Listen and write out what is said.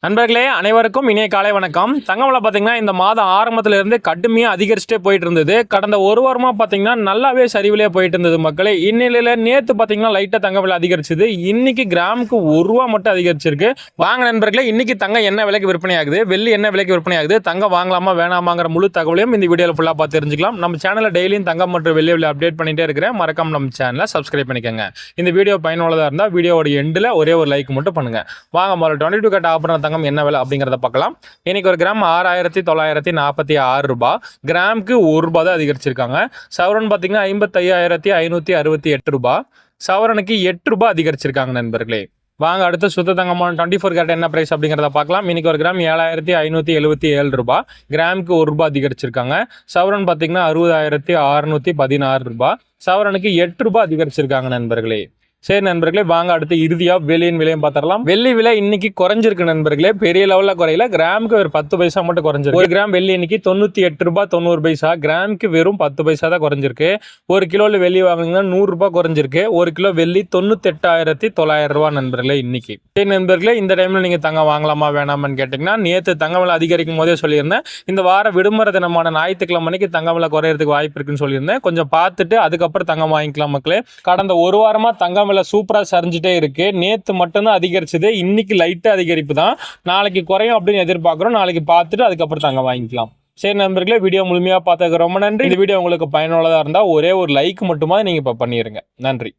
நண்பர்களே அனைவருக்கும் இனிய காலை வணக்கம். தங்கம் விலை பார்த்தீங்கன்னா இந்த மாதம் ஆரம்பத்திலிருந்து கடுமையாக அதிகரிச்சுட்டே போயிட்டு இருந்தது. கடந்த ஒரு வாரமாக பார்த்தீங்கன்னா நல்லாவே சரிவிலே போயிட்டு இருந்தது மக்களே. இந்நிலையில் நேற்று பார்த்தீங்கன்னா லைட்டாக தங்க விலை அதிகரிச்சுது. இன்னைக்கு கிராமுக்கு ₹1 மட்டும் அதிகரிச்சிருக்கு. வாங்க நண்பர்களே, இன்னைக்கு தங்கம் என்ன விலைக்கு விற்பனை ஆகுது, வெள்ளி என்ன விலைக்கு விற்பனை ஆகுது, தங்கம் வாங்கலாமா வேணாமாங்கிற முழு தகவலையும் இந்த வீடியோவில் ஃபுல்லாக பார்த்து தெரிஞ்சுக்கலாம். நம்ம சேனலில் டெய்லியும் தங்கம் மற்றும் வெள்ளி விலை அப்டேட் பண்ணிட்டே இருக்கிறேன். மறக்காம நம்ம சேனலை சப்ஸ்கிரைப் பண்ணிக்கோங்க. இந்த வீடியோ பயனுள்ளதாக இருந்தால் வீடியோவோட எண்டில் ஒரே ஒரு லைக் மட்டும் பண்ணுங்க. வாங்க முதல்ல 22 கேரட் ஆபரண தங்கம் என்ன விலை அப்படிங்கறத பார்க்கலாம். இன்னைக்கு ஒரு கிராம் ₹6,946, கிராமுக்கு ₹1 தான் அதிகரிச்சிருக்காங்க. சவரன் பார்த்தீங்கன்னா ₹55,568, சவரனுக்கு ₹8 அதிகரிச்சிருக்காங்க நண்பர்களே. வாங்க அடுத்து சுத்த தங்கமான 24 கேரட் என்ன பிரைஸ் அப்படிங்கிறத பார்க்கலாம். இன்னைக்கு ஒரு கிராம் ₹7,577, கிராமுக்கு ₹1 அதிகரிச்சிருக்காங்க. சவரன் பார்த்தீங்கன்னா ₹60,616, சவரனுக்கு ₹8 அதிகரிச்சிருக்காங்க நண்பர்களே. சரி நண்பர்களே, வாங்க அடுத்து இறுதியா வெள்ளியின் விலையும் பார்த்துடலாம். வெள்ளி விலை இன்னைக்கு குறைஞ்சிருக்கு நண்பர்களே, பெரிய லெவலில் குறையில. கிராமுக்கு ஒரு 10 பைசா மட்டும் குறைஞ்சிருக்கு. ஒரு கிராம் வெள்ளி இன்னைக்கு ₹98.90, கிராமுக்கு வெறும் 10 பைசா தான் குறைஞ்சிருக்கு. ஒரு கிலோல வெள்ளி வாங்கினீங்கன்னா ₹100 குறைஞ்சிருக்கு. ஒரு கிலோ வெள்ளி ₹98,900 நண்பர்களே இன்னைக்கு. சரி நண்பர்களே, இந்த டைம்ல நீங்க தங்கம் வாங்கலாமா வேணாமான்னு கேட்டீங்கன்னா, நேற்று தங்க விலை அதிகரிக்கும் போதே சொல்லியிருந்தேன். இந்த வார விடுமுறை தினமான ஞாயிற்றுக்கிழமை மணிக்கு தங்க விலை குறையறதுக்கு வாய்ப்பு இருக்குன்னு சொல்லியிருந்தேன். கொஞ்சம் பார்த்துட்டு அதுக்கப்புறம் தங்கம் வாங்கிக்கலாம் மக்களே. கடந்த ஒரு வாரமா தங்கம் விலை சூப்பரா சரிஞ்சிட்டே இருக்கு. நேத்து மட்டும்தான் அதிகரிச்சது, இன்னைக்கு லைட்டா அதிகரிப்பு தான். நாளைக்கு குறையும் அப்படின்னு எதிர்பார்க்கிறோம். நாளைக்கு பார்த்துட்டு அதுக்கப்புறம் தங்கம் வாங்கிக்கலாம். சரி நண்பர்களே, வீடியோ முழுமையா பார்த்ததுக்கு ரொம்ப நன்றி. இந்த வீடியோ உங்களுக்கு பயனுள்ளதா இருந்தா ஒரே ஒரு லைக் மட்டுமா நீங்க இப்ப பண்ணிருங்க. நன்றி.